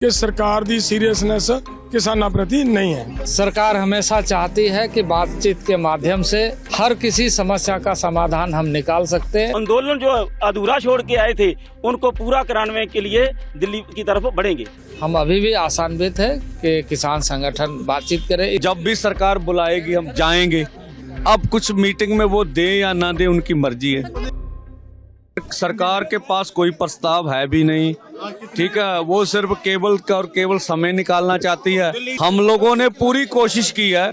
कि सरकार दी सीरियसनेस किसानों प्रति नहीं है। सरकार हमेशा चाहती है कि बातचीत के माध्यम से हर किसी समस्या का समाधान हम निकाल सकते हैं। आंदोलन जो अधूरा छोड़ के आए थे उनको पूरा कराने के लिए दिल्ली की तरफ बढ़ेंगे। हम अभी भी आशान्वित है कि किसान संगठन बातचीत करे। जब भी सरकार बुलाएगी हम जाएंगे। अब कुछ मीटिंग में वो दे या ना दे उनकी मर्जी है। सरकार के पास कोई प्रस्ताव है भी नहीं, ठीक है, वो सिर्फ केवल समय निकालना चाहती है। हम लोगों ने पूरी कोशिश की है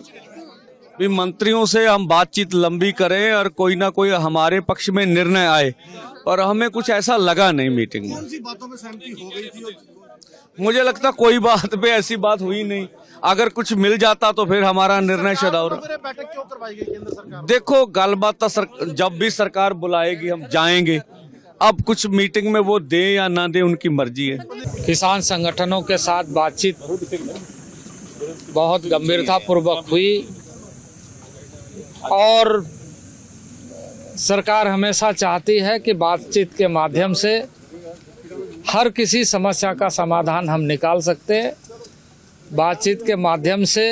भी मंत्रियों से हम बातचीत लंबी करें और कोई ना कोई हमारे पक्ष में निर्णय आए, और हमें कुछ ऐसा लगा नहीं मीटिंग में। कौन सी बातों में सहमति हो गई थी? मुझे लगता कोई बात पे ऐसी बात हुई नहीं। अगर कुछ मिल जाता तो फिर हमारा निर्णय शदाउर। बैठक क्यों करवाई गई केंद्र सरकार? देखो गलबात जब भी सरकार बुलाएगी हम जाएंगे। अब कुछ मीटिंग में वो दे या ना दे उनकी मर्जी है। किसान संगठनों के साथ बातचीत बहुत गंभीरता पूर्वक हुई और सरकार हमेशा चाहती है कि बातचीत के माध्यम से हर किसी समस्या का समाधान हम निकाल सकते हैं। बातचीत के माध्यम से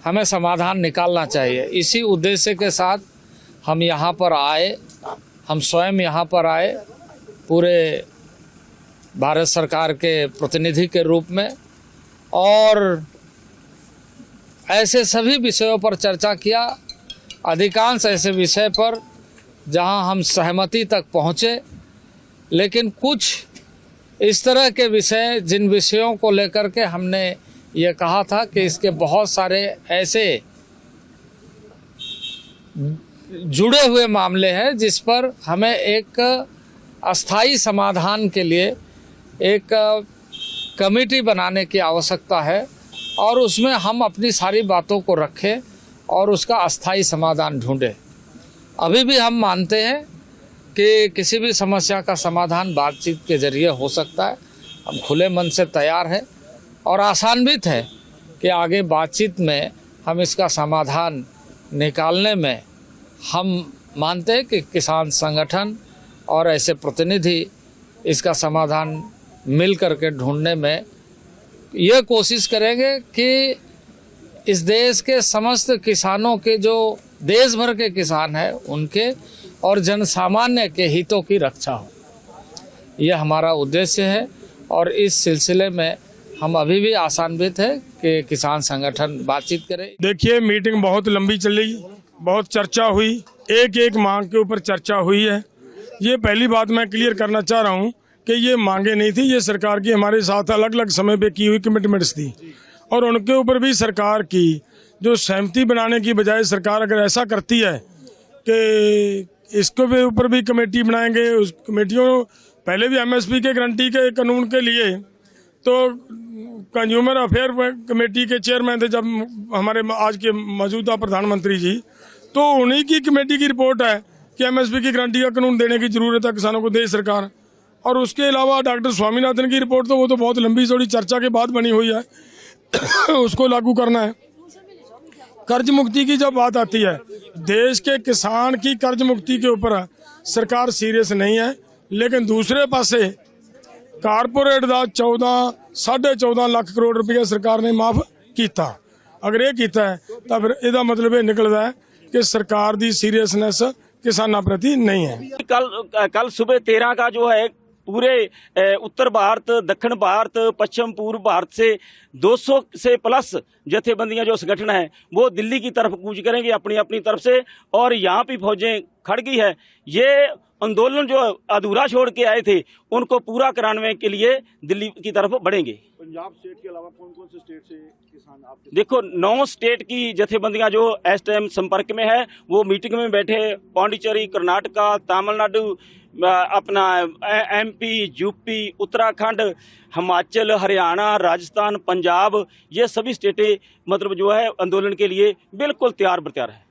हमें समाधान निकालना चाहिए। इसी उद्देश्य के साथ हम यहाँ पर आए, हम स्वयं यहाँ पर आए पूरे भारत सरकार के प्रतिनिधि के रूप में, और ऐसे सभी विषयों पर चर्चा किया। अधिकांश ऐसे विषय पर जहाँ हम सहमति तक पहुँचे, लेकिन कुछ इस तरह के विषय जिन विषयों को लेकर के हमने ये कहा था कि इसके बहुत सारे ऐसे जुड़े हुए मामले हैं जिस पर हमें एक अस्थाई समाधान के लिए एक कमेटी बनाने की आवश्यकता है, और उसमें हम अपनी सारी बातों को रखें और उसका अस्थाई समाधान ढूंढें। अभी भी हम मानते हैं कि किसी भी समस्या का समाधान बातचीत के जरिए हो सकता है। हम खुले मन से तैयार हैं और आशान्वित है कि आगे बातचीत में हम इसका समाधान निकालने में हम मानते हैं कि किसान संगठन और ऐसे प्रतिनिधि इसका समाधान मिल करके ढूंढने में ये कोशिश करेंगे कि इस देश के समस्त किसानों के, जो देश भर के किसान हैं, उनके और जनसामान्य के हितों की रक्षा हो। ये हमारा उद्देश्य है और इस सिलसिले में हम अभी भी आशान्वित है कि किसान संगठन बातचीत करे। देखिए, मीटिंग बहुत लंबी चली, बहुत चर्चा हुई, एक एक मांग के ऊपर चर्चा हुई है। ये पहली बात मैं क्लियर करना चाह रहा हूँ कि ये मांगे नहीं थी, ये सरकार की हमारे साथ अलग अलग समय पे की हुई कमिटमेंट्स थी, और उनके ऊपर भी सरकार की जो सहमति बनाने की बजाय सरकार अगर ऐसा करती है कि इसको भी ऊपर भी कमेटी बनाएंगे, उस कमेटियों पहले भी एमएसपी के गारंटी के कानून के लिए तो कंज्यूमर अफेयर कमेटी के चेयरमैन थे जब हमारे आज के मौजूदा प्रधानमंत्री जी, तो उन्हीं की कमेटी की रिपोर्ट है कि एमएसपी की गारंटी का कानून देने की जरूरत है किसानों को, दे सरकार। और उसके अलावा डॉक्टर स्वामीनाथन की रिपोर्ट, तो वो तो बहुत लंबी चौड़ी चर्चा के बाद बनी हुई है, उसको लागू करना है। कर्ज मुक्ति की जब बात आती है, देश के किसान की कर्ज मुक्ति के ऊपर सरकार सीरियस नहीं है, लेकिन दूसरे पासे कारपोरेट का 14.5 लाख करोड़ रुपया सरकार ने माफ किया। अगर ये किया है तो फिर इसका मतलब ये निकलता है कि सरकार की सीरियसनेस किसानों प्रति नहीं है। कल सुबह 13 का जो है पूरे उत्तर भारत, दक्षिण भारत, पश्चिम पूर्व भारत से 200 से प्लस जथेबंदियां जो संगठन है वो दिल्ली की तरफ कूच करेंगे अपनी अपनी तरफ से, और यहाँ भी फौजें खड़ गई है। ये आंदोलन जो अधूरा छोड़ के आए थे उनको पूरा कराने के लिए दिल्ली की तरफ बढ़ेंगे। पंजाब स्टेट के अलावा कौन कौन से स्टेट से किसान आपके? देखो 9 स्टेट की जथेबंदियां जो इस टाइम संपर्क में है, वो मीटिंग में बैठे। पौंडीचेरी, कर्नाटका, तमिलनाडु, अपना एमपी, यूपी, उत्तराखंड, हिमाचल, हरियाणा, राजस्थान, पंजाब, ये सभी स्टेटें मतलब जो है आंदोलन के लिए बिल्कुल तैयार बरत्यार है।